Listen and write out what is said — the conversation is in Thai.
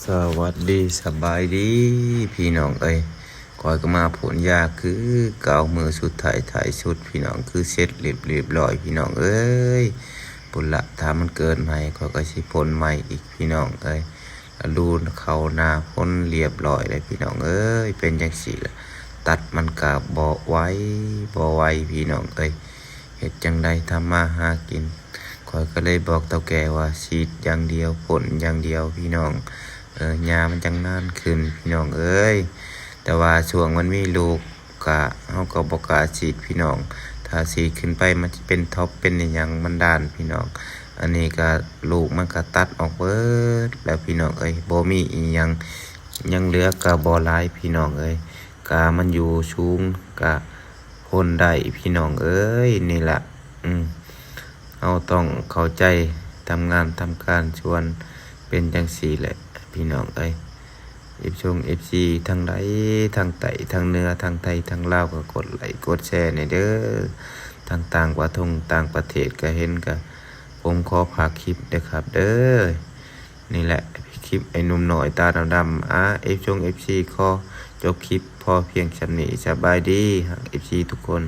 สวัสดีสบายดีพี่น้องคอยก็มาผลยาคือเก่ามือสุดถ่ายสุดพี่น้องคือเสร็จเรียบร้อยพี่น้องปุนละถ้ามันเกินใหม่คอยก็สิผลใหม่อีกพี่น้องดูเขาหน้าพ้นเรียบร้อยเลยพี่น้องเป็นจังสี่ละตัดมันกะบ่ไว้พี่น้องเฮ็ดจังใดทำมาหากินคอยก็เลยบอกเฒ่าแก่ว่าฉีดอย่างเดียวผลอย่างเดียวพี่น้องยามันจังนานขึ้นพี่น้องแต่ว่าช่วงมันมีลูกกะเฮาก็บ่กล้าฉีดพี่น้องถ้าฉีดขึ้นไปมันสิเป็นท็อปเป็นอิหยังมันด้านพี่น้องอันนี้ก็ลูกมันก็ตัดออกเบิดแล้วพี่น้องบ่มีอีหยังยังเหลือก็บ่หลายพี่น้องกะมันอยู่สูงกะพ้นได้พี่น้องนี่ล่ะเฮาต้องเข้าใจทำงานทำการชวนเป็นจังซี่แหละพี่น้องFC ทั้งใดทั้งไต้ทั้งเหนือทั้งไทยทั้งลาวก็กดไลค์กดแชร์เด้อทั้งต่างประเทศก็เห็นก็ผมขอฝากคลิปเด้อครับเด้อนี่แหละคลิปไอ้หนุ่มหน่อยตาดำๆFC ขอจบคลิปพอเพียงส่ำนี้สบายดี FC ทุกคน